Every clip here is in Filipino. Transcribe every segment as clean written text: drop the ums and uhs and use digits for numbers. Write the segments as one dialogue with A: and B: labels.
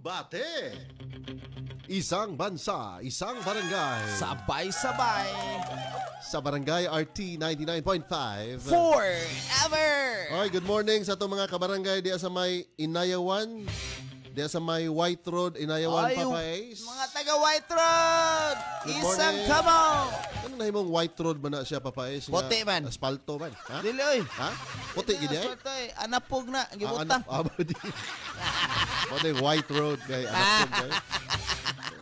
A: Kumbate. Isang bansa, isang barangay.
B: Sabay-sabay.
A: Sa Barangay RT 99.5.
B: Forever.
A: Oy, good morning sa itong mga kabarangay diya sa may Inayawan. Diya sa may White Road, Inayawan, Papa Ace.
B: Mga taga White Road.
A: Good
B: Isang
A: morning.
B: kamaw.
A: Ano na himong White Road ba na siya, Papa Ace?
B: Puti man.
A: Asfalto man. Ha?
B: Dili oy.
A: Ha? Puti gid ay?
B: Anapog na. Gibutang.
A: Di. Ano yung White Road kay anak ko kay?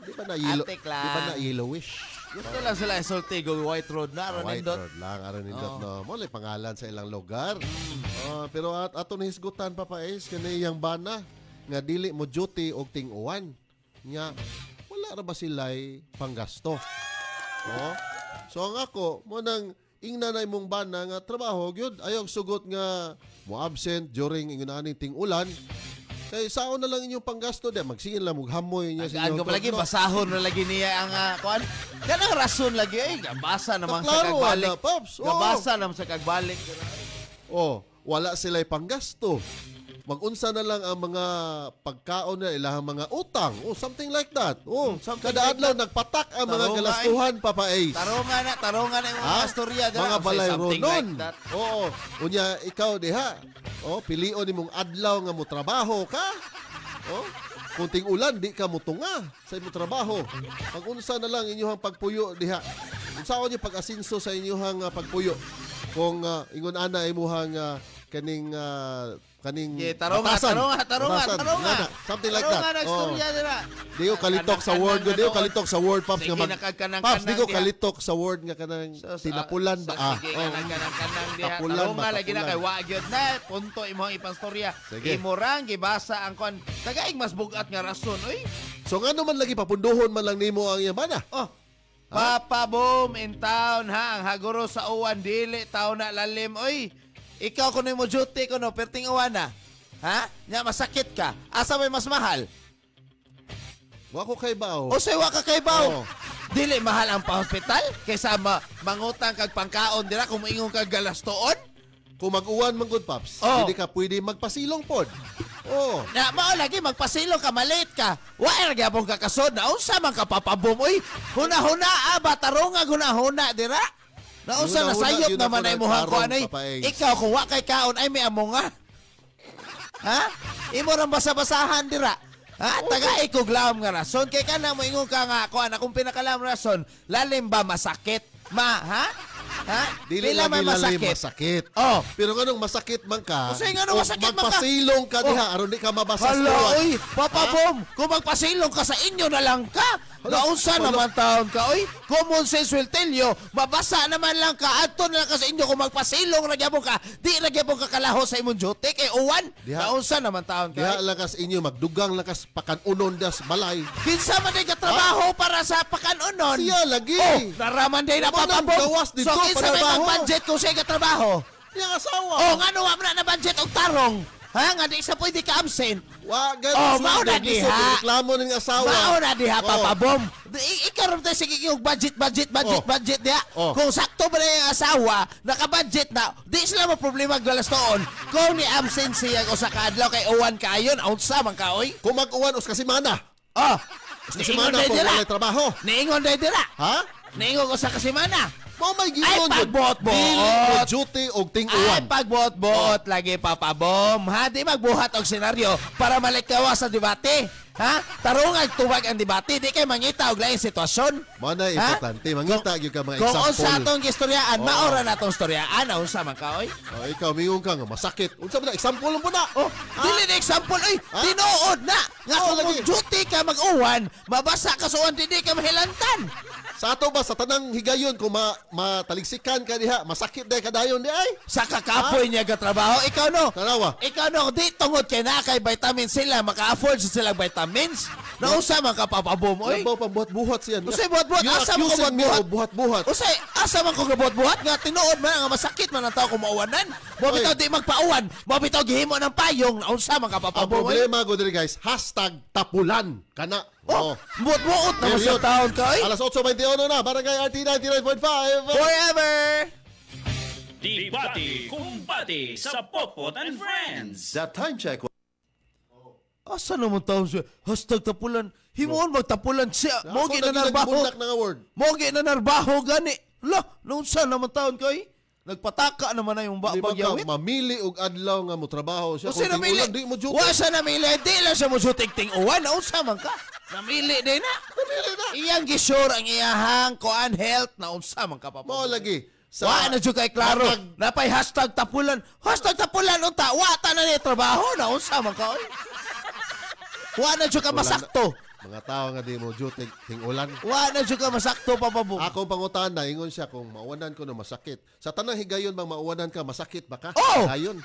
A: Di ba na yellow?
B: Antik lang.
A: Di ba na yellowish?
B: Gusto lang sila isulti go White Road na.
A: White
B: Ronindot.
A: Road lang, aron nindot no. Mo lay pangalan sa ilang lugar. Pero ato ni hisgutan, Papa Ace, kaniyang bana nga dili mo duty og ting-uwan. Nya wala ra ba sila'y panggasto? So ang ako mo nang ingnan mong bana nga trabaho gyud ayaw sugot nga mo absent during ingon ani ting-ulan. Kay saon na lang inyong panggasto di magsingil lang mughamoy niya sa
B: Ang lagi basahon na lagi niya ang kuan. Kanang rason lagi ay gabasa naman sa
A: Klaro,
B: kagbalik.
A: ana, Pops.
B: Gabasa naman sa kagbalik.
A: Wala sila'y panggasto. Mag-unsa na lang ang mga pagkaon na ilahang mga utang. Something like that. Kada adlaw nagpatak ang mga
B: Tarunga,
A: galastuhan, Papa Ace.
B: Tarungan na yung mga storya dira.
A: Mga balay
B: Something
A: ronon.
B: like that.
A: Unya ikaw diha. Pilion nimong adlaw nga mo trabaho ka. Kunting ulan di ka mutunga sa imong trabaho. Pag-unsa na lang inyong pagpuyo diha. Unsaon yung pag-asinso sa inyong pagpuyo? Kung ingon ana imuhang kaning
B: Tarunga.
A: Something like that.
B: Tarunga na istorya dira.
A: Di ko kalitok sa word. Di ko kalitok sa word, Pops.
B: Sige,
A: Pops, di ko kalitok sa word nga kanang tinapulan ba?
B: Sige, kanang diha.
A: Tapulan ba?
B: Tarunga lagi na
A: Tapulan.
B: kay wagyod na. Punto imong ipang storya.
A: Sige.
B: Imorang gibasa ang kon. Tagaig mas bugat nga rason. Uy.
A: So nga naman lagi papunduhon man lang nimo ang yamana.
B: Papa Boom in town ha. Ang haguro sa uwan dili taon na lalim. Uy. Ikaw kuno mo duty kuno perting uwan na. Ha? Nya masakit ka. Asa may mas mahal?
A: Wa ko kay bao.
B: O say wa ka kay baw.
A: Oo.
B: Dili mahal ang pa-hospital kaysa mangutang kag pangkaon dira kung moingon kag galastoon.
A: Kung mag-uwan man good, Pops, hindi ka pwede magpasilong pod.
B: Na mao lagi magpasilong ka malate ka. Wa ra gyapon ka kasod na unsa man ka papabumoy. Huna-huna ba tarunga huna-huna dira. Na unsa na sayop
A: yun
B: naman
A: ako
B: ay muhang ko anay.
A: Papa Ace.
B: Ikaw kung wa kay kaon ay may amo nga. Ha? Imo rang basa-basahan dira. Ha? Taga ikoglam nga rason kay kana mo ingon ka nga kuan akong pinakalam rason lalim ba masakit? Ha?
A: Dili
B: Pila
A: lagi
B: man
A: lalim masakit. Pero ganong masakit man ka,
B: Kasi ganong masakit man ka.
A: magpasilong ka diha, aron di ka mabasa sa
B: Hala,
A: uwan.
B: oy, Papa Bom, kung magpasilong ka sa inyo na lang ka. Naunsa naman taon ka, oy. Common sense will tell you, mabasa naman lang ka, adto na lang ka sa inyo kung magpasilong nagyapon ka, di nagyapon ka kalaho sa imong duty, kay uwan. Naunsa naman taon ka.
A: Diha lakas inyo, magdugang lakas pakanunon das balay.
B: Kinsa man day ka trabaho para sa pakanunon.
A: Siya lagi.
B: Naraman day na
A: Naman
B: Papa
A: ang
B: Bom.
A: gawas dito,
B: So kinsa may
A: panabaho.
B: mag-budget kung siya ka trabaho.
A: Yang asawa.
B: Nga no, wala na budget og tarong. Nga di sa pwede ka absent.
A: Wa ganun.
B: mao na diha.
A: Reklamo ng asawa.
B: Mao na diha, Papa Bom. Ikaroon tayo sige yung budget diha. Kung sakto ba na yung asawa, naka-budget na, di sila problema galastoon. Kung ni absent siya o sa kadlaw kay uwan kayon, unsa man ka, oy?
A: Kung mag-uwan, us kasi mana. Kasi
B: Niingon
A: mana
B: day
A: po,
B: dira.
A: walay trabaho.
B: Niingon day dira.
A: Ha?
B: Niingon ko sa kasimana.
A: Mo may
B: Ay,
A: gingon.
B: pagbuot-buot.
A: Dili mo duty og
B: Ay,
A: ting-uwan.
B: pagbuot-buot lagi, Papa Bom. Ha, di magbuhat og senaryo para malikawa sa debate. Ha? Tarungag tuwag ang debate. Di kay mangita og laing sitwasyon.
A: Mo na importante. Mangita gyud ka mga
B: Kung unsa
A: example.
B: atong gistoryaan, maora na atong storyaan. Unsa man ka, oy?
A: Ikaw mingon ka nga masakit. Unsa man na example mo na?
B: Dili na example, oy. Tinuod na. Nga kung
A: lagi.
B: duty ka mag-uwan, mabasa ka sa uwan, di ka mahilantan.
A: Sa ato ba sa tanang higayon kung mataliksikan ka diha, masakit day kadayon di ay?
B: Sa kakapoy niya ka trabaho, ikaw no.
A: Tanawa.
B: Ikaw no, di tungod kay na kay vitamins sila, maka-afford sila vitamins. Nausa man ka papabom, oy.
A: Labaw pang buhat-buhat siya.
B: Usay buhat-buhat,
A: You
B: asa mo ko
A: accusing me
B: magbuhat?
A: of buhat-buhat.
B: Usay, asa man ko gabuhat-buhat nga tinuod man nga masakit man ang tao kung mauwanan. Mo
A: Oy.
B: bitaw di magpauwan, mo bitaw gihimo ng payong, naunsa man ka
A: Ang
B: papabom, oy.
A: problema ko diri guys, #tapulan kana.
B: Buot-buot na sa taon ka, oy.
A: Alas 8:21 na, Barangay RT 99.5.
B: Forever.
C: Debate, kumbate sa Popot and Friends.
A: That time check.
B: Asa naman taon siya? Hashtag tapulan. Himuon magtapulan siya.
A: Ako
B: Mogi
A: lagi
B: na narbaho.
A: nagbundak na nga word.
B: Mogi na narbaho gani. La, noon sa naman taon kay? Nagpataka naman na yung
A: Di ba ka
B: bagyawit.
A: mamili og adlaw nga mo trabaho siya.
B: Kasi
A: Kung
B: namili.
A: ting-ulan, di mo duty.
B: Wa sa namili. Di lang siya mo ting uwan. Naunsa man ka. Namili din na.
A: Namili na.
B: Iyang gisure ang iyahang koan health. Naunsa man ka pa.
A: Mao lagi.
B: Wa na dyan kay klaro.
A: Matag-
B: Napay hashtag tapulan. Hashtag tapulan unta. Wa ta na ni trabaho. Naunsa man ka. Oy. Wa na dyan ka
A: Wala
B: masakto.
A: Mga tao nga di mo duty ting-ulan.
B: Wa na dyan ka masakto papabong.
A: Ako pangutan na ingon siya kung mauwanan ko na masakit. Sa tanang higayon bang mauwanan ka masakit ba ka?
B: Oh!
A: Higayon.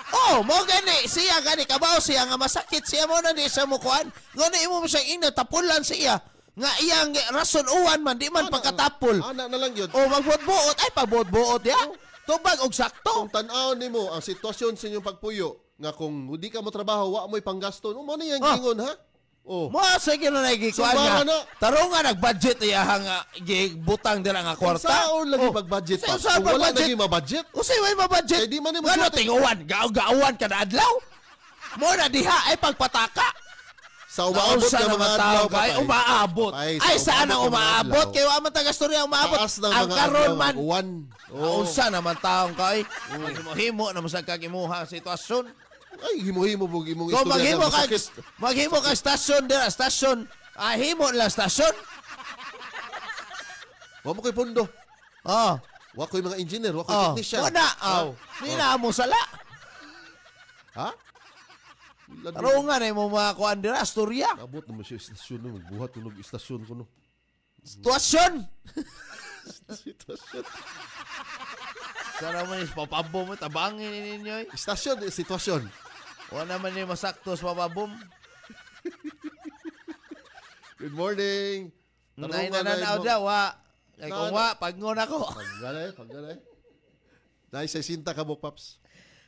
B: Oh, mo gani siya gani kabaw siya nga masakit siya mo na di siya mo kuan. Ngano imo siyang ina tapulan siya. Nga iyang rason uwan man di man pagkatapol.
A: Ana na lang yun.
B: O magbuot-buot ay pagbuot-buot ya. Tubag og sakto.
A: Kung tan-aw nimo ang sitwasyon sa inyong pagpuyo nga kung hindi ka mo trabaho wa mo'y panggasto. Mo na yang gingon ha? Oh.
B: Mo sige na nagikuan
A: Sumara
B: nga.
A: na.
B: Tarong nga nag-budget iyang gibutang dira nga kwarta.
A: Saan lagi mag-budget pa?
B: Saan
A: Kung wala
B: mag-budget?
A: lagi ma-budget.
B: Usay way ma-budget.
A: Eh, di man ni mo
B: Ngano
A: duty.
B: tinguwan, gaaw-gaawan kada adlaw. Mo na diha ay pagpataka.
A: Sa umaabot
B: Naunsa
A: ka mga
B: naman
A: adlaw
B: tao
A: pa.
B: kay umaabot.
A: Ay,
B: Ay
A: sa
B: saan ang
A: umaabot ng mga
B: umaabot?
A: adlaw.
B: Kay wa man taga-storya umaabot.
A: Taas ng
B: Ang
A: mga
B: karon
A: adlaw,
B: man.
A: uwan.
B: Naunsa naman taong kay. Maghimo na masag kagimuha ang sitwasyon.
A: Ay, himo-himo mo imong
B: Kung
A: istorya
B: maghimo
A: nga
B: ka
A: masakit.
B: maghimo ka stasyon dira, stasyon. Himo lang stasyon.
A: Wa mo koy pundo.
B: Oh.
A: Wa koy mga engineer, wa koy
B: Oh.
A: technician.
B: Wala. Oh. Di na mo sala.
A: Ha?
B: Taro nga na mo mga kuan dira, storya.
A: Abot naman siya istasyon no, magbuhat tunog istasyon ko no.
B: Sitwasyon.
A: Sitwasyon.
B: Sana man is papabom mo tabangin ninyo.
A: Istasyon, sitwasyon.
B: Wa naman ni masakto sa papabom.
A: Good morning.
B: Nay nananaw daw wa. Kay kung wa pagngon ako.
A: Paggalay. Dahil sa sinta ka mo, Paps.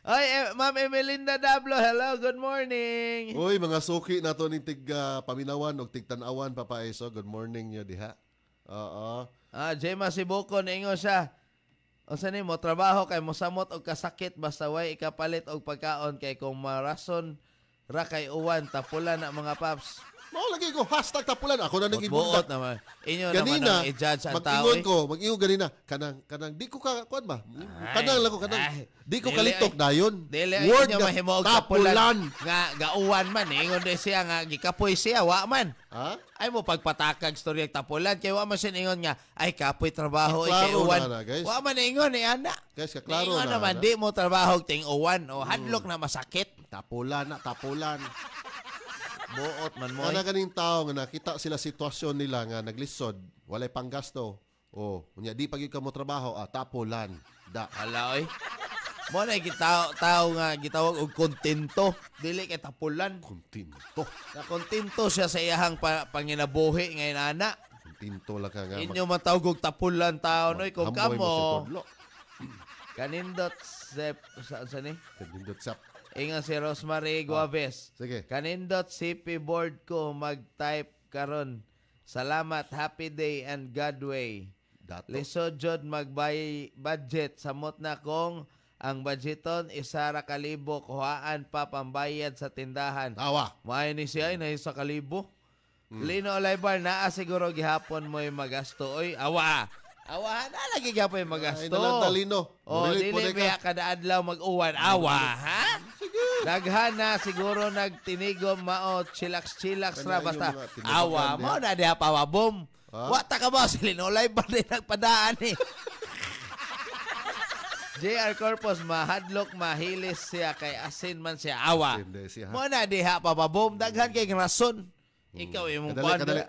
B: Ay, Ma'am Emelinda Dablo, hello, good morning.
A: Uy, mga suki na to ning tig paminawan o tig tanawan, Papa Eso. Good morning nyo, diha. Oo.
B: Jema Sibukon, ingo siya. O sa mo, trabaho kay mosamot og kasakit basta way ikapalit og pagkaon kay kung marason ra kay uwan tapulan na mga paps.
A: Mao lagi ko hashtag tapulan ako na nang
B: Buot
A: ibundak.
B: naman. Inyo
A: Ganina,
B: naman ang i-judge ang tao.
A: mag-ingon ganina, kanang di ko ka kuan ba? Kanang lang ko di ko
B: dili,
A: kalitok dayon.
B: Dili
A: Word
B: inyo
A: nga
B: mahimo og
A: tapulan.
B: tapulan nga gauwan man ingon di siya nga gikapoy siya wa man.
A: Ha?
B: Ay mo pagpatakag storya tapulan kay wa man siya ingon nga ay kapoy trabaho kay
A: Klaro
B: uwan.
A: na, guys.
B: Wa man ingon ni ana.
A: Guys, kaklaro
B: Ingon
A: na.
B: naman di mo trabaho ting uwan o hadlok na masakit.
A: Tapulan.
B: Buot man mo.
A: Ana ganing tao nga nakita sila sitwasyon nila nga naglisod, walay panggasto. Oh, unya di pag ka mo trabaho, tapulan. Da.
B: Hala oy. Mo na tao nga gitawag og kontento, dili kay tapulan.
A: Kontinto.
B: Na kontento siya sa iyahang panginabuhi ngayon ana.
A: Kontinto lang ka nga.
B: Inyo matawag og tapulan tao noy kung
A: Hamboy mo si
B: kamo.
A: Todlo.
B: Kanindot sa ni?
A: Kanindot sap.
B: Ingon si Rosemary Guaves.
A: Sige.
B: Kanindot CP board ko mag-type karon. Salamat, happy day and Godway.
A: Dato.
B: Lisod jud magbay budget samot na kong ang budgeton isara kalibo kuhaan pa pambayad sa tindahan.
A: Tawa.
B: Maay ni siya na isa kalibo. Lino Olaybar naa siguro gihapon mo magasto oy awa. Awa na lagi gihapon magasto.
A: Ay, nalandalino.
B: O
A: Murilit po
B: dili
A: na
B: biya
A: ka.
B: kada adlaw mag-uwan awa ha?
A: Sige.
B: Daghan na siguro nagtinigom mao chillax ra
A: Kanya
B: basta
A: yung mga tinabakan
B: awa
A: niya.
B: mo na diha pawabom.
A: Ha?
B: Wa ta ka ba silinolay ba din nagpadaan eh. JR Corpus mahadlok mahilis siya kay asin man siya awa.
A: Hindi siya.
B: Mo na diha pawabom daghan kay rason. Ikaw imong
A: Kadali.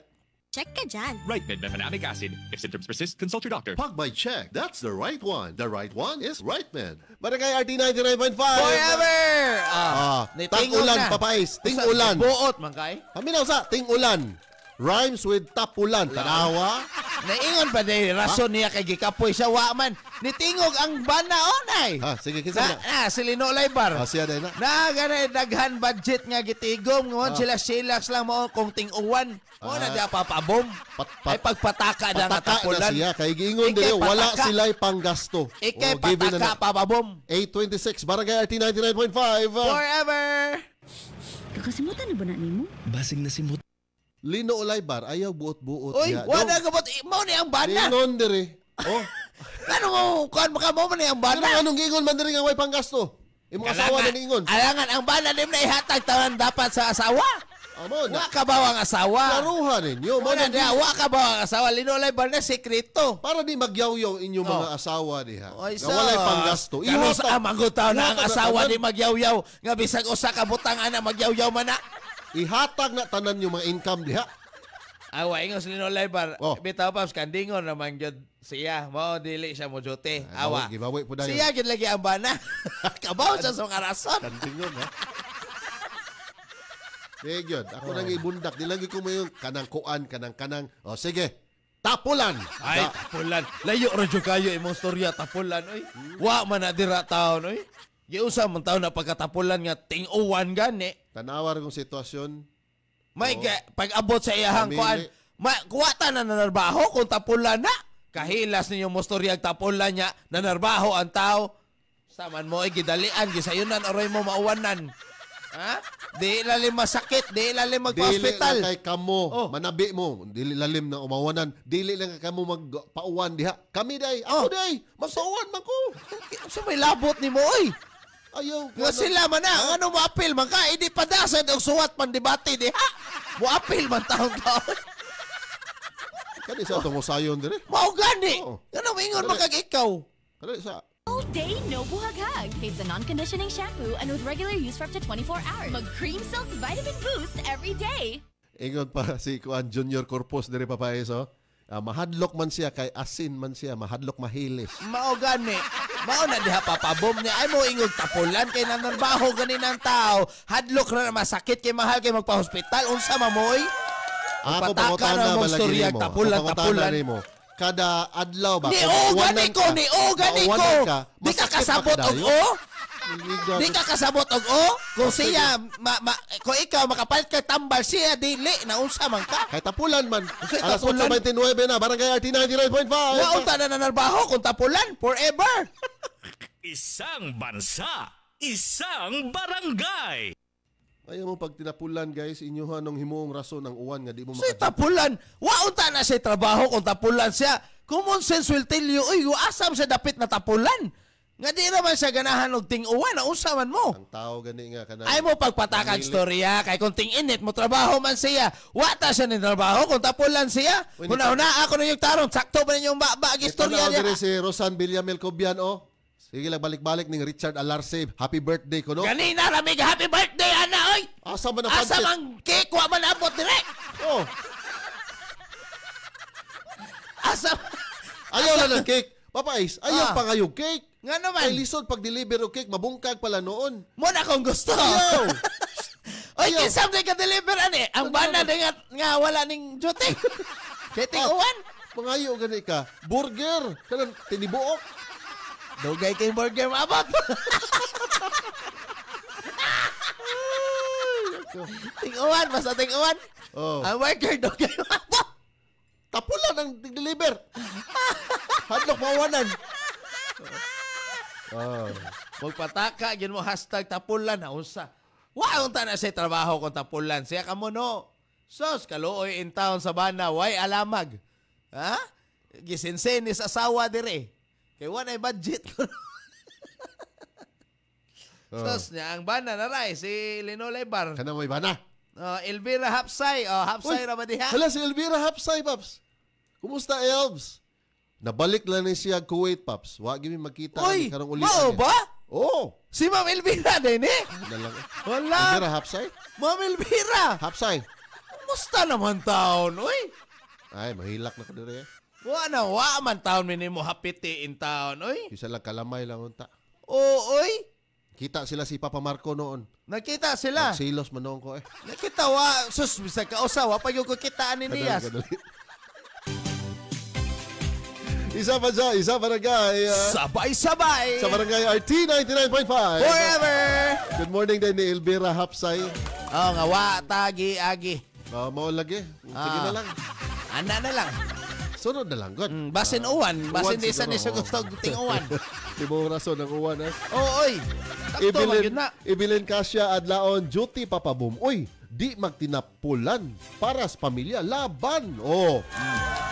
C: Check ka dyan.
D: Right mefenamic acid. If symptoms persist, consult your doctor.
A: Pag by check, that's the right one. The right one is right man. Barangay RT 99.5.
B: Forever!
A: Tang-ulan, papais. Ting-ulan.
B: Buot man kay.
A: Paminaw sa ting-ulan. Rhymes with tapulan. Tanawa.
B: Naingon ba day rason niya kay gikapoy siya wa man. Nitingog ang bana onay.
A: Ha, sige, kinsa na.
B: Si Lino Laybar.
A: Siya na na.
B: Ganay daghan budget nga gitigom ngon sila lang mo kung ting-uwan. Mo na diya papabom. Ay pagpataka na nga
A: Pataka na
B: tapulan.
A: siya. Kay giingon
B: Ikay
A: dili, wala
B: pataka.
A: sila'y panggasto.
B: Ikay
A: O, given
B: pataka
A: na.
B: papabom.
A: 826, Barangay RT 99.5.
B: Forever!
C: Kakasimutan na ba na nimo?
E: Basig na simot.
A: Lino Olaybar, ayaw buot-buot.
B: Uy,
A: niya.
B: wala ka ba't mo ni ang bana?
A: Lingon dire. Oh,
B: Ano mo, kuan maka mo ni ang
A: ano
B: bana?
A: anong gingon man dire nga way panggasto? Imong asawa na niingon.
B: Alangan ang bana dim na ihatag tanan dapat sa asawa.
A: Amo na.
B: Wa ka ba ang asawa?
A: Laruhan ninyo. Mo
B: Wala
A: na
B: na, wa ka ba ang asawa? Linolay ba na sekreto?
A: para di magyaw-yaw inyong mga asawa diha.
B: Oy,
A: Nga walay panggasto.
B: Kanos ang manggutaw na ang
A: ihatag
B: asawa
A: tanan.
B: di magyaw-yaw. Nga bisag usa ka butang ana magyaw-yaw man na.
A: Ihatag na tanan yung mga income diha.
B: Awa ingos Linolay bar.
A: Oh.
B: Bitaw pa kandingon naman gyud siya. Mao dili siya mo jote. Awa.
A: Gibawi po dayon.
B: Siya gid lagi ang bana. Kabaw sa mga rason.
A: Kantingon ha. Sige, ako nang ibundak. Di lagi ko mayon kanang kuan, kanang. O sige, tapulan.
B: Ay, tapulan. Layo radyo kayo imong storya tapulan oy. Wa man na dira taon oy. Giusa man taon na pagkatapulan nga ting-uwan gani.
A: Tanawar kong sitwasyon.
B: May pag-abot sa iyahang
A: Family.
B: kuan. Kuwata na nanarbaho kung tapulan na. Kahilas ninyo mo storyag tapulan niya, nanarbaho ang tao. Saman mo ay gidalian, gisayunan, aroy mo mauwanan. Ha? Di lalim masakit, di lalim
A: Dili
B: magpa-hospital.
A: lang kay kamo,
B: Oh.
A: manabi mo. Dili lalim na umawanan. Dili lang kay kamo magpauwan diha. Kami day, ako day, magpauwan man ko.
B: So may labot ni mo, oy.
A: Ayaw.
B: Nga sila man na, ano mo apil man ka, hindi padasad og suwat pan debate di ha. Mo apil man taon ka.
A: Kani sa itong usayon dire.
B: Mao gani.
A: Oo.
B: Ano ingon makag ikaw?
A: Kani sa
C: All day, no buhag-hag. It's a non-conditioning shampoo and with regular use for up to 24 hours. Mag-Cream Silk Vitamin Boost every day.
A: ingon pa si Kuan Junior Corpus dire papaeso. Mahadlok man siya kay asin man siya, mahadlok mahilis.
B: Mao gani. Mao na diha papabom niya. Ay mo ingog tapulan kay nanarbaho gani ng tao. Hadlok na masakit kay mahal kay magpa-hospital. Unsa mamoy?
A: Ako
B: Pataka
A: pangutana
B: na mong
A: balagi
B: storya,
A: nimo.
B: tapulan,
A: Ako pangutana
B: tapulan.
A: nimo. Kada adlaw ba?
B: Ni
A: kung
B: o
A: uwanan
B: gani ko,
A: ka,
B: ni o gani ko.
A: mauwanan ka,
B: Di ka
A: masakit
B: kasabot
A: pa
B: og
A: kadayo.
B: o? Di ka kasabot og o? Kung siya, kung ikaw makapalit ka tambal siya, dili, naunsa man ka.
A: Kay tapulan man.
B: Okay,
A: Alas
B: tapulan.
A: 8:29 na, barangay RT 99.5.
B: Waunta na nanarbaho kung tapulan, forever.
E: Isang bansa, isang barangay.
A: Ayaw mo pag tinapulan guys, inyo anong himuong rason ng uwan nga di mo
B: So
A: makadya.
B: tapulan, waunta na siya trabaho kung tapulan siya. Common sense will tell you, uy, asam siya dapit na tapulan. Nga di naman siya ganahan og ting-uwan, naunsa man mo.
A: Ang tao gani nga kanang
B: Ay mo pagpatakag storya, kay kung ting-init mo trabaho man siya. Wata siya ni trabaho kung tapulan siya.
A: Uy,
B: Huna-huna ako na yung tarong, sakto ba ninyong bagi storya
A: Tanaw dire
B: niya.
A: si Rosan Villamel Cobian oh. Sige lang balik-balik ning Richard Alarce. Happy birthday ko no.
B: Ganina, ramig, happy birthday, ana, oy!
A: Asa man ang
B: Asa
A: pansit?
B: mang cake, wa man abot direct.
A: Oh,
B: Asa,
A: ayaw na ng cake. Papa Ace, ayaw
B: Ah.
A: pa ngayong cake.
B: nga
A: Ay
B: naman,
A: lisod pag deliver og cake mabungkag pala noon.
B: mo na kung gusto.
A: Ayaw.
B: Oy,
A: Ayaw.
B: kinsam na ka-deliver, ani. Ang bana na nga wala ning duty. Kaya ting-uwan.
A: Mangayo gani ka. Burger kanang tinibuok.
B: Dugay kay burger maabot. Ting-uwan, basta ting-uwan.
A: Oh.
B: Ang worker dugay maabot.
A: Tapulan ang deliver. Hadlok mawanan. Oh.
B: Magpataka, yun mo hashtag tapulan na usa. Waong ta na siya trabaho kung tapulan. Siya ka mo no. Sos, kaluoy in town sa bana, way alamag. Ha? Gisinsenis asawa dire. Kay wala budget ko. Sos niya, ang bana na ray, si Linolay Bar.
A: Kanang may bana.
B: Elvira Hapsay. Hapsay
A: Uy,
B: ra ba diha?
A: Hala si Elvira Hapsay, Paps. Kumusta, Elves? Nabalik lang ni siya Kuwait, Paps. Wa gimi magkita
B: Uy,
A: karong uli.
B: mao ba?
A: Oh.
B: Si Ma'am Elvira din eh.
A: Dalang.
B: Wala.
A: Elvira Hapsay?
B: Ma'am Elvira.
A: Hapsay.
B: Kumusta naman taon, uy?
A: Ay, mahilak na ko dire.
B: Wa man taon minimo hapiti in taon, uy.
A: Isa lang kalamay lang unta.
B: Oo, uy.
A: Kita sila si Papa Marco noon.
B: Nakita sila.
A: Silos manong ko eh.
B: Nakita wa sus bisa ka usawa pa yung kitaan ni Nias.
A: Kadali. Isa pa dyan, isa barangay.
B: Sabay-sabay.
A: Sa barangay RT 99.5.
B: Forever.
A: Good morning din ni Elvira Hapsay.
B: Oh, nga wa tagi agi.
A: Mao lagi. Sige na lang.
B: Ana na lang.
A: Sunod na lang, God.
B: Basin uwan, basin
A: Uwan
B: di sa
A: siguro,
B: ni sa
A: oo.
B: gusto ting uwan.
A: Di mo rason ang uwan, eh.
B: Oo, oy. Sakto man yun na.
A: Ibilin ka siya adlaon duty papabum. Uy, di magtinapulan para sa pamilya laban. Oh.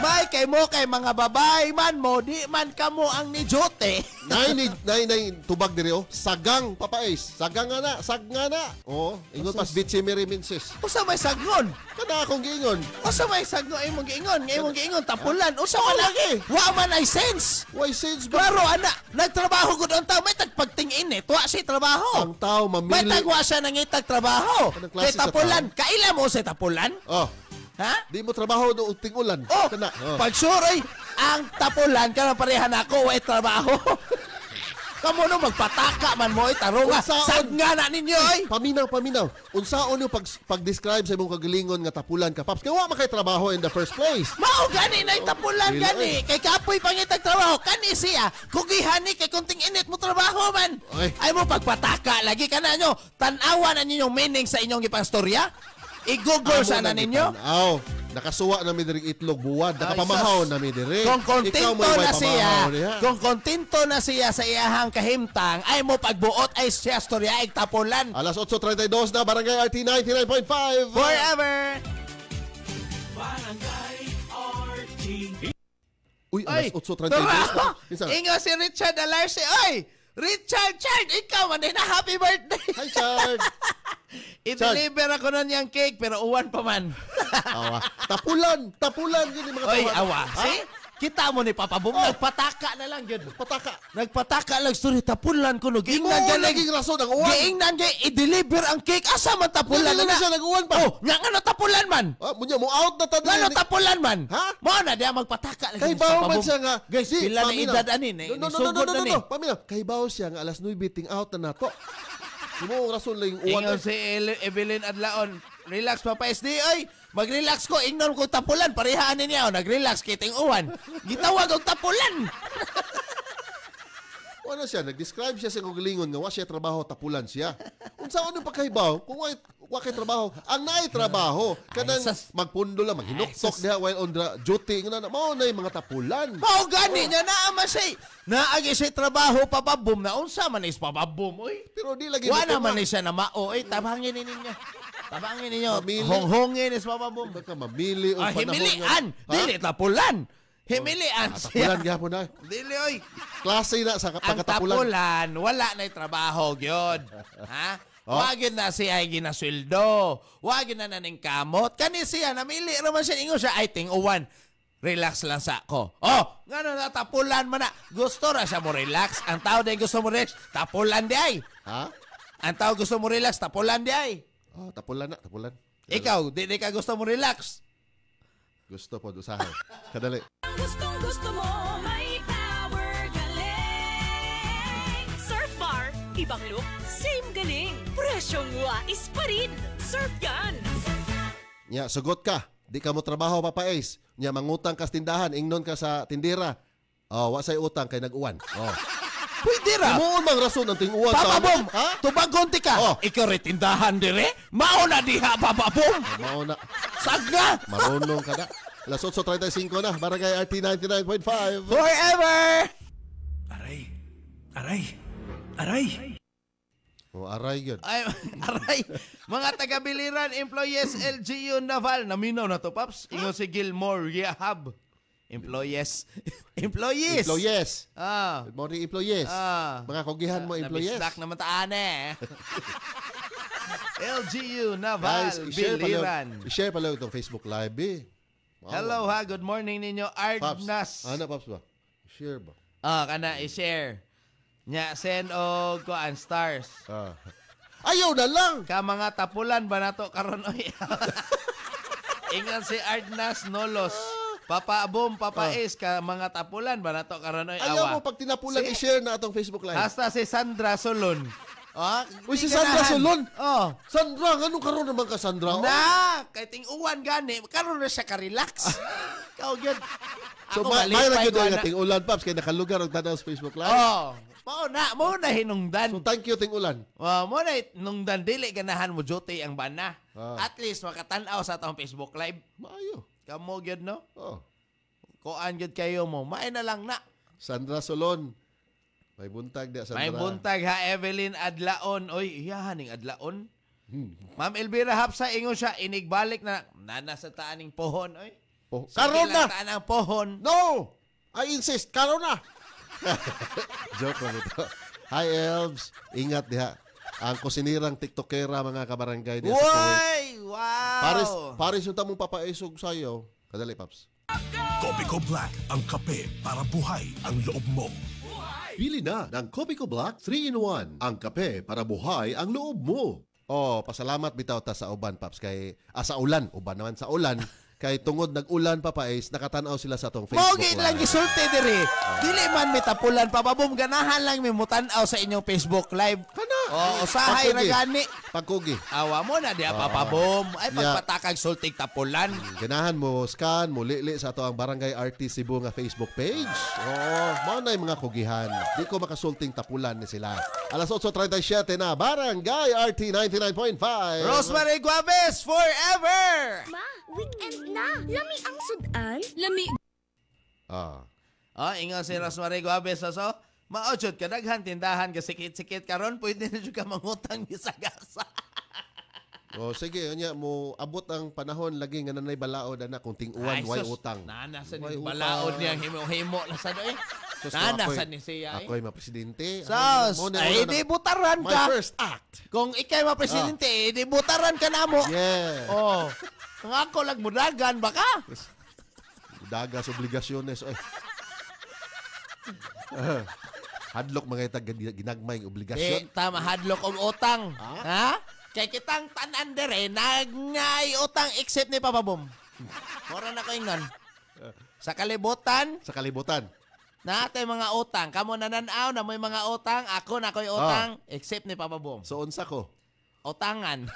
B: May kay mo kay mga babae man mo, di man kamo ang ni Jote.
A: Nay tubag diri oh. Sagang papais. Sagang nga na. Oh, ingon pas bitsi Mary Minces.
B: Usa may sagnon.
A: Kana akong giingon.
B: Usa may sagno ay mong giingon, tapulan. Usa man lagi. Wa man ay sense.
A: Why sense ba?
B: Klaro ana, nagtrabaho gud ang tao may tagpagting-in eh. Tuwa si trabaho.
A: Ang tao
B: May
A: mamili.
B: tagwa siya nangitag trabaho.
A: Anong
B: Kay
A: klase sa
B: tapulan, kaila mo sa tapulan?
A: Oh,
B: Ha?
A: di mo trabaho do tingulan.
B: Oh,
A: Kana. Oh.
B: pag sure ang tapulan ka na pareha na ako way trabaho. Kamo no magpataka man mo tarunga.
A: Unsaon?
B: Sad nga na ninyo oy.
A: Paminaw. Unsaon yung pag-describe sa imong kagalingon nga tapulan ka, Paps? Kaya wa makay trabaho in the first place.
B: Mao gani na tapulan
A: Dili,
B: gani. Kay kapoy pangitag trabaho kani siya. Kugihan ni kay kunting init mo trabaho man.
A: Ay.
B: Ay mo pagpataka lagi kana nyo. Tan-awa na ninyo meaning sa inyong ipang storya. I-google sana ninyo.
A: Aw, nakasuwa na mi diri itlog buwad, nakapamahaw na mi diri.
B: Kung
A: Ikaw
B: kontento
A: mo iba'y
B: na siya,
A: pamahaw niya.
B: kung kontento na siya sa iyahang kahimtang, ay mo pagbuot ay siya storya ay tapulan.
A: Alas 8:32 na Barangay RT 99.5.
B: Forever!
A: Uy,
B: Ay,
A: alas 8:32 na. Kinsa?
B: Ingo si Richard Alarce. Oy! Richard, ikaw man din na happy birthday.
A: Hi, Chard.
B: I-deliver ako nun yung cake pero uwan pa man.
A: Awa. Tapulan yun yung mga
B: Oy,
A: tawag.
B: awa.
A: Ha?
B: See? Kita mo ni Papa Boom, nagpataka na lang yun.
A: Pataka.
B: Nagpataka lang story, tapulan ko no.
A: Imo
B: Giingnan ka
A: naging rason ang uwan.
B: Giingnan kay i-deliver ang cake. Asa man tapulan
A: Dili
B: na
A: na siya nag-uwan pa.
B: Oh, nga nga tapulan man.
A: Ah, munya mo out na ta
B: Nga
A: dili.
B: tapulan man.
A: Ha?
B: Mo na diya magpataka lagi.
A: Kay
B: ni
A: bawo
B: Papa
A: man
B: Boom.
A: siya nga.
B: Guys,
A: Di,
B: pila na
A: paminaw.
B: edad ani ni.
A: No.
B: Sugod na ni.
A: Paminaw. Kay bawo siya nga alas 9 ting out na nato. Imo rason lang yung uwan.
B: Ingon si Evelyn Adlaon. Relax Papa SD oy. Mag-relax ko, ingnon ko tapulan. Parehaan niya, nag-relax, kiting uwan. Gitawag og tapulan.
A: Ano siya, nag-describe siya sa kagalingon nga wa siya trabaho, tapulan siya. Unsa ano pagkahibaw? Kung wa kay trabaho, ang naay trabaho kanang magpundo lang, maghinuktok diha while on the duty nga na mao nay mga tapulan.
B: Mao gani niya naama siya. Naagi siya trabaho papabom na unsa man is papabom oy.
A: Pero di lagi
B: Wa
A: mo
B: naman ni siya na mao oy, tabangin ninyo. Tabangin ninyo.
A: Mamili.
B: Honghongin is papabom.
A: Baka mamili o
B: Ah,
A: panahon
B: himilian,
A: nga-
B: dili tapulan. Himilian
A: Tapulan
B: siya.
A: gyapon na.
B: Dili oy.
A: Klase na sa
B: Ang
A: pagkatapulan.
B: tapulan, wala na'y trabaho, gyud. Ha?
A: Oh.
B: Wagin na siya ay ginasweldo. Wagin na naning kamot. Kani siya, namili naman siya. Ingo siya, ay ting-uwan. Relax lang sa ko. Oh, nga na tapulan man na. Gusto na siya mo relax. Ang tao din gusto mo relax, tapulan di ay.
A: Ha?
B: Ang tao gusto mo relax, tapulan di ay.
A: Oh, tapulan na, tapulan.
B: Ikaw, di ka gusto mo relax.
A: Gusto po usahay. Kadali.
C: Gustong gusto mo, may power galing. Surf Bar, ibang look, same galing. Presyong wais pa rin. Surf Gun.
A: Nya, sugot ka. Di ka mo trabaho, Papa Ace. Nya, mangutang ka sa tindahan, ingnon ka sa tindira. Oh, wa say utang kay nag-uwan. Oh.
B: Pwede ra.
A: Imo mang rason ang ting-uwan
B: Papa Bom,
A: Ha?
B: tubagon ti ka.
A: Oh.
B: Ikaw retindahan dire. Mao na diha, Papa Bom.
A: Mao na.
B: Sagna.
A: Marunong ka na. Alas 8:35 na. Barangay RT 99.5.
B: Forever.
E: Aray.
A: Oh, aray yun.
B: Ay, aray. Mga taga-biliran, employees LGU Naval. Naminaw na to, Paps. Ingon si Gilmore Yahab. Employees. Employees.
A: Employees.
B: Ah.
A: Good morning, employees.
B: Ah.
A: Mga kogihan mo, employees.
B: Nabisdak naman taan eh. LGU Naval.
A: Guys,
B: Biliran.
A: i-share pala itong Facebook Live eh. Wow.
B: Hello ha. Good morning ninyo.
A: Paps.
B: Ardnas.
A: Ano, Paps ba? Share ba?
B: Kana i-share. Nya send og kuan stars.
A: Ah. Ayaw na lang!
B: Ka mga tapulan ba nato karon oy. Ingon si Ardnas Nolos. Papa Boom, Papa Ace, ka mga tapulan ba nato karon oy
A: Ayaw
B: awa.
A: mo pag tinapulan,
B: Si-
A: i-share na itong Facebook Live.
B: Hasta si Sandra Solon. Oh,
A: Uy, si Sandra Solon?
B: Oh.
A: Sandra, anong karoon naman ka, Sandra? Oh.
B: Na, kay ting uwan gani, karon na siya ka-relax. Kau gyud.
A: So,
B: Ako
A: may
B: malipay
A: lagi
B: ko
A: doon
B: na.
A: nga ting ulan, Paps, kaya nakalugar ang tanaw sa Facebook Live.
B: Oh. Mo na hinungdan.
A: So, thank you, ting ulan.
B: Mo na nung dili ganahan mo jote ang bana.
A: Ah.
B: At least makatan-aw sa atong Facebook Live.
A: Maayo.
B: Kamo gyud no?
A: Oh.
B: Kuan gyud kayo mo. Maay na lang na.
A: Sandra Solon. May buntag di Sandra.
B: May buntag ha, Evelyn Adlaon. Oy, iyahan ning Adlaon. Ma'am Elvira Hapsa, ingon siya, inigbalik na nasa taaning pohon. Oy.
A: Karon na!
B: Taan ang pohon.
A: No! I insist, karon na! Joke lang ito. Hi, Elves. Ingat diha. Ang kusinirang tiktokera mga kabarangay diha sa Kuwait.
B: Uy! Wow!
A: Paris yung tamong papaisog sa'yo. Kadali, Paps.
F: Copico Black, ang kape para buhay ang loob mo.
A: Pili na ng Copico Black 3-in-1. Ang kape para buhay ang loob mo. Oh, pasalamat bitaw ta sa uban, Paps. Sa ulan. Uban naman sa ulan. Kay tungod nag-ulan Papais, nakatanaw sila sa tong Facebook
B: Mogi lang
A: Live.
B: gisulti diri. Dili man mitapulan pa babom ganahan lang mi mutanaw sa inyong Facebook Live.
A: Kana.
B: Oo, usahay ra
A: Pagkugi.
B: gani.
A: Pagkugi.
B: Awa mo na diya papabom. Ay pagpatakag sultig tapulan.
A: Ganahan mo scan, mo lili sa ato ang Barangay RT Cebu nga Facebook page. Oo, mao na yung mga kugihan. Di ko makasulting tapulan ni sila. Alas 8:37 na, Barangay RT 99.5.
B: Rosemary Guaves forever.
G: Ma, weekend na. Lami ang sudan.
C: Lami.
A: Ah.
B: Ingon si Rosemary Guaves so. Maochod ka daghan tindahan ka sikit-sikit karon pwede na jud ka mangutang bisagasa.
A: O sige, unya mo abot ang panahon lagi nga nanay balaod ana kung ting-uwan way utang.
B: Nana sa
A: Way
B: ni
A: utang.
B: balaod niya himo-himo na sa doy.
A: Sus,
B: Nana
A: ako'y-
B: sa ni siya.
A: Ako'y mapresidente.
B: Sos,
A: Mo na-
B: ay
A: mo na-
B: di butaran
A: My
B: ka.
A: first act.
B: Kung ikay mapresidente, di butaran ka na mo.
A: Yeah.
B: Oh. Kung ako lang mudagan baka.
A: Dagas obligasyones. Ay. Hadlok mga itag ginagmay
B: Di
A: ng obligasyon.
B: tama hadlok og utang. Ha? Kay kitang tanan dire nagnay utang except ni Papabom. Mora na ko ingon. Sa kalibutan,
A: Sa kalibutan.
B: natay mga utang. Kamo nananaw na may mga utang, ako na ko'y utang, except ni Papabom.
A: So unsa ko?
B: Utangan.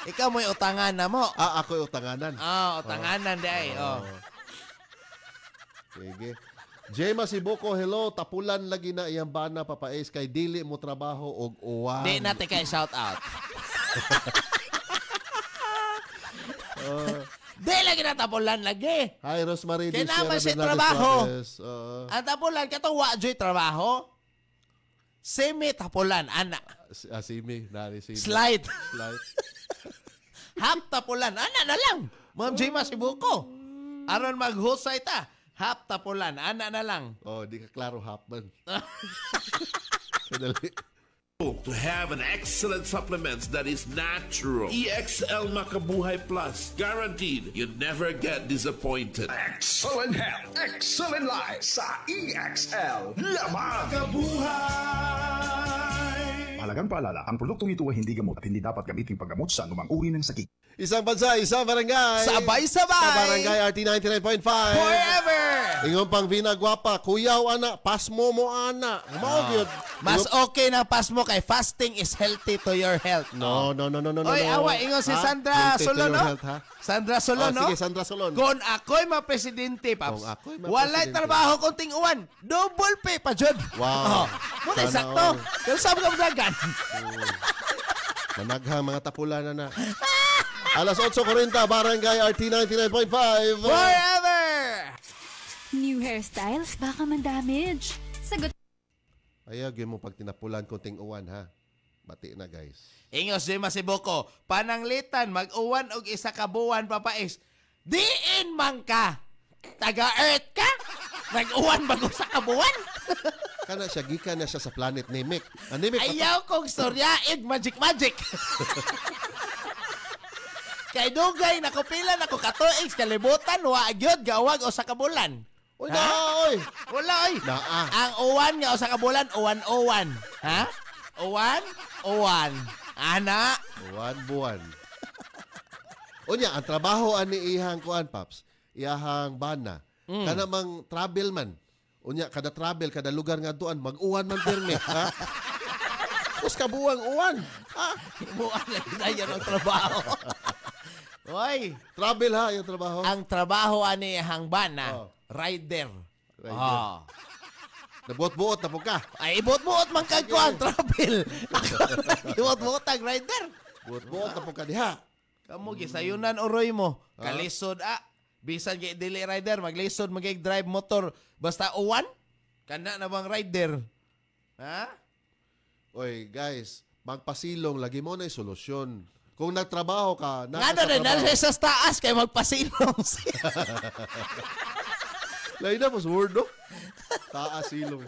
B: Ikaw mo'y utangan na mo.
A: Ako'y utanganan.
B: Utanganan di ay.
A: Sige. Jema Sibuko, hello. Tapulan lagi na iyang bana Papais kay dili mo trabaho og uwan.
B: Di natin kay shout out. Di lagi na tapulan lagi.
A: Hi, Rosemary.
B: Kaya
A: Sierra
B: naman siya
A: Bernales
B: trabaho.
A: Suarez.
B: Ang tapulan, katong wajoy trabaho, semi-tapulan, anak.
A: Simi. Nari Simi.
B: Slide.
A: Slide.
B: Half tapulan, anak na lang. Ma'am Jema Sibuko. Aron maghusay ta. Half tapulan, anak na lang.
A: Oh, di ka klaro hapman. Kadali.
H: To have an excellent supplements that is natural. EXL Makabuhay Plus. Guaranteed, you never get disappointed.
F: Excellent health, excellent life sa EXL Lamang. Mahalagang paalala, ang produktong ito ay hindi gamot at hindi dapat gamitin paggamot sa anumang uri ng sakit.
A: Isang bansa, isang barangay.
B: Sabay-sabay.
A: Sa Barangay RT 99.5.
B: Forever.
A: Ingon pang vinagwapa, kuyaw ana, pasmo mo ana. Mao gyud.
B: Mas okay na pas mo kay fasting is healthy to your health.
A: No.
B: Oy, awa, ingon si Sandra Solon, no? Sandra Solon, no?
A: Sige, Sandra Solon.
B: Kung ako'y mapresidente, Paps,
A: Kung ako'y
B: walay
A: mapresidente.
B: trabaho kung ting-uwan. Double pay pa, Jod.
A: Wow.
B: Muna
A: Sana
B: sakto.
A: all.
B: Kaya sabi ka magagan.
A: Managhang mga tapulan na. Alas 8:40, Barangay RT 99.5.
B: Forever!
C: New hairstyles, baka man-damage. Sagot.
A: Ayaw, gyud mo pag tinapulan konting uwan, ha? Bati na, guys.
B: Ingos di masiboko, pananglitan, mag-uwan og isa ka buwan, papais. Diin man ka! Taga-earth ka? Nag-uwan bago sa kabuwan?
A: Kana siya, gikan na siya sa planet Namek. Ang Namek,
B: Ayaw kong storyaid, magic. Kay dugay, nakupilan ako katuig, kalibutan, waagyod, gawag o sa kabulan.
A: Uy,
B: Ha?
A: oy!
B: Wala, oy.
A: Naa.
B: Ang uwan nga o sa kabulan, uwan. Ha? Uwan. Ana.
A: Uwan, buwan. Unya, ang trabaho ani ihang kuan, Paps, iyahang bana, kana mang travel man. Unya, kada travel, kada lugar nga doan, mag-uwan man pirmi, ha? Kus kabuwang uwan. Ha?
B: Imuan na yan ang trabaho. Oy,
A: Travel ha, yung trabaho.
B: ang trabaho ani hangbana,
A: Oh.
B: rider.
A: Rider.
B: Oh.
A: Nabuot-buot na po ka.
B: Ay, ibot-buot man kag kuan travel. Ibot-buot ang rider.
A: Buot-buot na po ka diha.
B: Kamo gisayunan oroy mo. Kalisod bisan kay dili rider, maglisod magig drive motor basta uwan. Kana na bang rider? Ha?
A: Oy, guys, magpasilong lagi mo na solusyon. Kung nagtrabaho ka,
B: Nga rin, nasa sa taas kay magpasilong siya.
A: Lain na po sa word, no? Taas silong.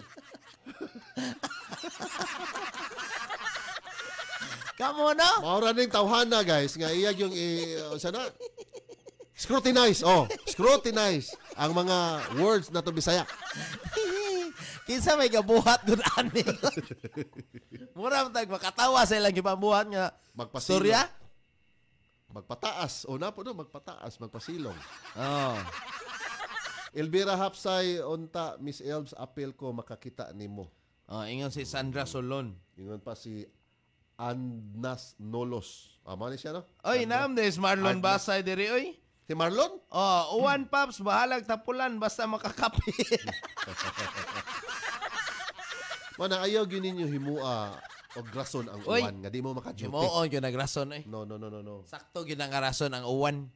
B: Kamo no?
A: Maura ning tawhana, guys, nga iyag yung sana scrutinize. Scrutinize ang mga words na to Bisaya.
B: Kinsa may gabuhat gud ani. Mura man tag makatawa sa ilang gipabuhat nga
A: Magpasilong.
B: storya.
A: Magpataas. O na po no, magpataas, magpasilong.
B: Oh.
A: Elvira Hapsay, unta, Miss Elves, apel ko, makakita nimo.
B: Oh, ingon si Sandra Solon.
A: Ingon pa si Andas Nolos. Ama ni siya, no?
B: Oy, naam des Marlon
A: Andnas.
B: Basay diri oy.
A: Si Marlon?
B: Oh, uwan Paps, bahalag tapulan basta makakapit.
A: Mana, ayaw gyud ninyo himua o grason ang
B: Oy.
A: uwan. Nga di mo makaduty.
B: Himuon gyud nagrason eh.
A: No.
B: Sakto gyud ang rason ang uwan.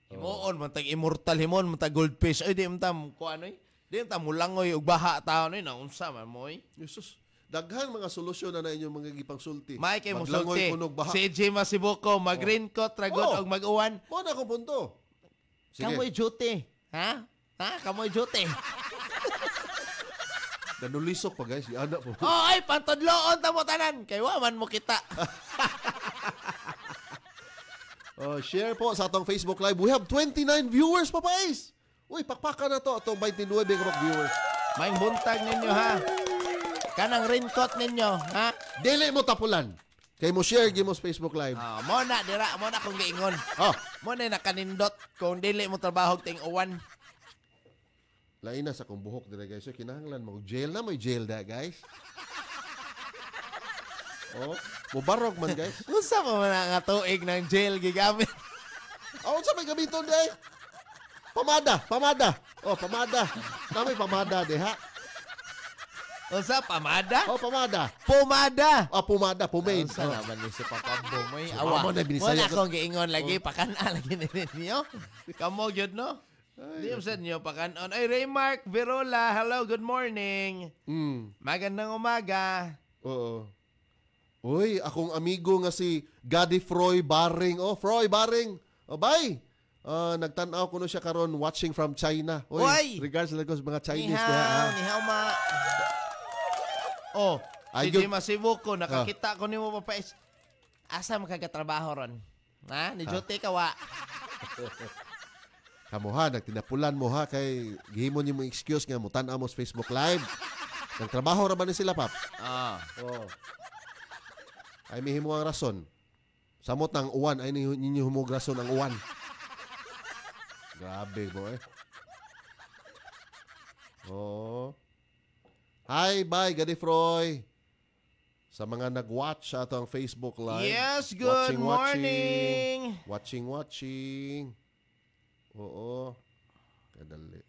B: Himuon man tag immortal himon man tag goldfish. Oy, di man tam ko ano eh. Di man tam mulangoy og baha taon eh naunsa man mo eh.
A: Jesus. Daghang mga solusyon na inyong mga gipangsulti.
B: May kay mo
A: Maglangoy
B: sulti.
A: kunog baha.
B: Si J. Masibuko, mag-raincoat, ragon,
A: Oh.
B: og mag-uwan.
A: Mo na akong punto. Sige.
B: Kamoy duty. Ha? Kamoy duty.
A: Nanulisok pa, guys. Anak po.
B: Oh, ay, pantodloon tamo tanan. Kay waman mo kita.
A: Share po sa atong Facebook Live. We have 29 viewers, papais. Uy, pakpaka na to. Atong 29 ka viewers.
B: May buntag ninyo, ha? Kanang raincoat ninyo, ha?
A: Dili mo tapulan. Kay mo share, give mo sa Facebook Live.
B: Mo na, dira. Mo na kung giingon.
A: Oh,
B: Mo na nakanindot kung dili mo trabaho ting uwan.
A: lain na sa kong buhok dira, guys. So, kinahanglan mo. Jail na, may jail da, guys. Mubarog man, guys.
B: Unsa pa man nga tuig ng jail gigamit?
A: Sa may gamiton, day. Pamada. Pamada. Namay pamada, de, ha?
B: Unsa pamada?
A: Pamada.
B: Pumada.
A: Pumada, pomade.
B: Unsa naman ni si Papa Boy?
A: Si
B: Awa.
A: Mamo na binisaya
B: Wala
A: ko.
B: akong giingon lagi pakana lagi ninyo. Kamo gyud no? Di mo sa inyo pakanon. Ay Raymark Verola, hello, good morning. Magandang umaga.
A: Oo. Uy, akong amigo nga si Godfroy Baring. Froy Baring. Bye. Nagtanaw ko no siya karon watching from China.
B: Uy!
A: Regards lang ko sa mga Chinese
B: Ni hao ma. Si
A: Ayun.
B: Jima Sibuko, nakakita ko nimo papais. Asa makagatrabaho ron? Ha? Ni Jote ka wa.
A: Kamuha, nagtinapulan mo ha kay gihimo niyo mo excuse nga mo tan-aw mo sa Facebook Live. Nagtrabaho ra ba ni sila, Pap? Ay may himo ang rason. Samot ng uwan ay ninyo himo rason ang uwan. Grabe mo eh. Hi, bye, Godfroy. Sa mga nag-watch sa atong Facebook Live.
B: Yes, good morning.
A: Watching. Oo. Kadali.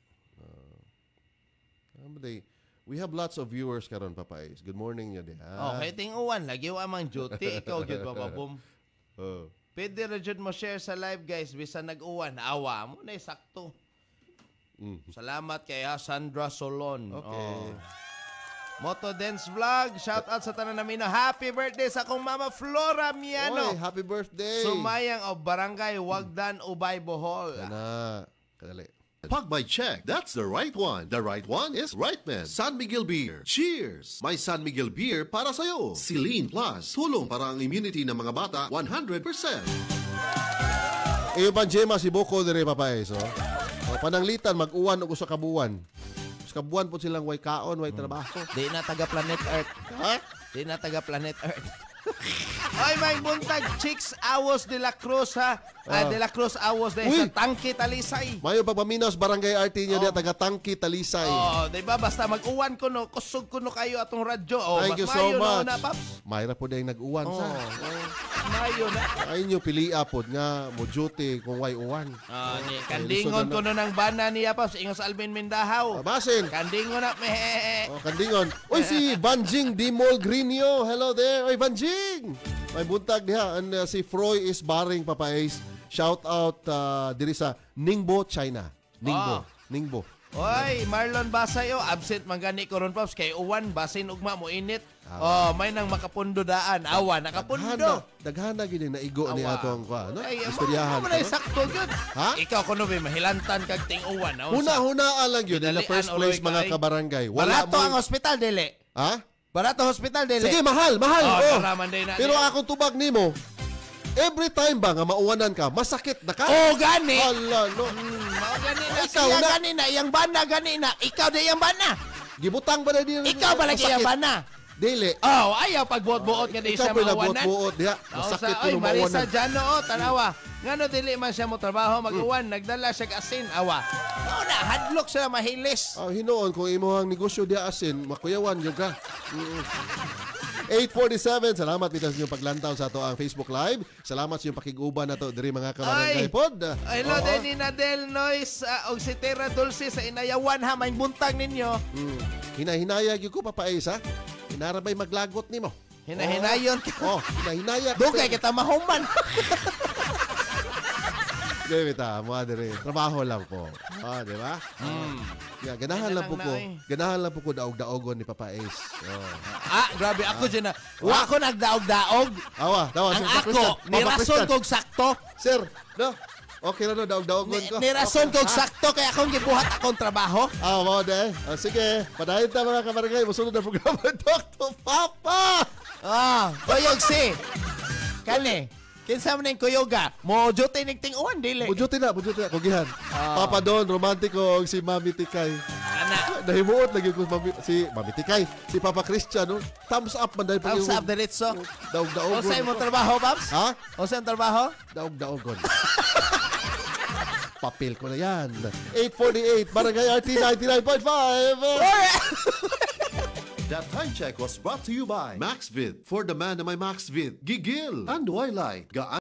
A: We have lots of viewers karon, Papais. Good morning niya di.
B: Okay, ting uwan. Lagi wa mang duty. Ikaw, gyud bababom. Pwede ra jud mo share sa live, guys. Bisan nag-uwan. Awa mo na sakto. Salamat kay Sandra Solon.
A: Okay.
B: Moto Dance Vlog. Shout out sa tanan namin. Happy birthday sa akong mama Flora Miano.
A: Oy, happy birthday.
B: Sumayang o Barangay Wagdan, Ubay, Bohol.
A: Kadali.
I: Pag by check, that's the right one. The right one is Right Man. San Miguel Beer. Cheers! May San Miguel Beer para sa'yo. Celine Plus. Tulong para ang immunity ng mga bata 100%.
A: Iyo pa Jema si Boko dire Papais. Pananglitan mag-uwan og usa ka buwan. Usa ka buwan po silang way kaon, way trabaho.
B: Di na taga Planet Earth.
A: Ha?
B: Di na taga Planet Earth. Ay, may buntag Chicks Awos de la Cruz, ha? De la Cruz Awos de
A: Uy!
B: sa Tangke, Talisay.
A: Mayo pagpaminaw sa barangay RT niya taga Tangki Talisay.
B: Di ba? Basta mag-uwan ko, no? Kusog ko, no, kayo atong radyo.
A: Thank you so
B: mayo
A: much.
B: Na, Paps.
A: Mayra po dahil nag-uwan sa.
B: Mayo na.
A: Ay nyo pilia po nga mo duty kung way uwan.
B: Kandingon ko no ng bana niya, Paps. Ingon sa Alvin Mindahaw.
A: Basin.
B: Kandingon na, mehe.
A: Kandingon. Uy, si Banjing Dimol Greenio. Hello there. Uy, Banjing. May buntag diha. And si Froy is Baring, Papais. Shout out diri sa Ningbo, China. Ningbo.
B: Oy, Marlon Basayo, absent man gani ko ron, Pops. Kay uwan, basin ugma mo init. Oh, may nang makapundo daan. Awa, nakapundo.
A: Daghana gid naigo ni
B: Awa.
A: atong no?
B: Ay,
A: Istoryahan.
B: mo na sakto gyud.
A: Ha?
B: Ikaw kuno ba mahilantan kag ting uwan.
A: Huna-hunaan lang yun in the
B: Dalian,
A: first place
B: uloy,
A: mga
B: kay.
A: kabarangay.
B: Barato
A: mo-
B: ang ospital dili.
A: Ha?
B: Barato hospital dili.
A: Sige, mahal.
B: Oh, taraman din na.
A: Pero akong tubag nimo, every time ba nga mauwanan ka, masakit na ka?
B: Oh, gani.
A: Hala, no.
B: Mao gani na
A: Ikaw
B: siya
A: na.
B: gani na, iyang bana gani na. Ikaw di iyang bana.
A: Gibutang ba na din?
B: Ikaw ba lagi iyang bana?
A: Dili.
B: Oh, ayaw pagbuot-buot nga di
A: Ikaw
B: siya
A: ba
B: mauwanan.
A: nabuot-buot diha? Masakit ko
B: Oy,
A: nung
B: Marisa
A: mauwanan.
B: Jano, tanawa. Ngano dili man siya mo trabaho mag-uwan, nagdala siya asin, awa. Mao na hadlok sila mahilis.
A: Hinoon, kung imuhang negosyo diha asin, makuyawan yun ka. 8:47, salamat kita sa inyong paglantaw sa ato ang Facebook Live. Salamat sa inyong pakiguban na to diri mga kabarangay
B: Ay.
A: pod.
B: Hello
A: Oo.
B: din ni Nadel Noyes og si Terra Dulce sa Inayawan ha, may buntag ninyo.
A: Hinahinayag yun ko, Papa Ace, ha? Hinarabay maglagot nimo.
B: Hinahinayon ka.
A: Hinahinayag.
B: Dugay kita mahuman.
A: Hindi, bita. Mga dire. Trabaho lang po. Di ba? Yeah, ganahan lang po ko. Ganahan lang po ko daog-daogon ni Papa Ace.
B: Grabe ako dyan na. Wa ko nagdaog-daog.
A: Tawa.
B: Ang ako, nirason kog sakto.
A: Sir, no? Okay na no, daog-daogon ko.
B: Nirason kog sakto kaya akong gibuhat akong trabaho.
A: Mo de. Sige, padayon ta mga kabarangay. Musunod na programa, Dr. Papa!
B: Kuyog si. Kani, kinsa man yung kuyoga? Mo jote nagting-uwan, dili.
A: Bujuti na. Kugihan. Papa Don, romantiko, si Mami Tikay.
B: Ana.
A: Nahimuot lagi ko si Mami Tikay. Si Papa Christian, no? Thumbs up man dahil
B: Thumbs up diretso.
A: Daog-daogon.
B: O sa'yo mo trabaho, Babs?
A: Ha?
B: O sa'yo trabaho?
A: Daog-daogon. Papel ko na yan. 8:48, Barangay RT 99.5.
I: That time check was brought to you by Maxvid. For the man na may Maxvid, gigil and Twilight. Gaan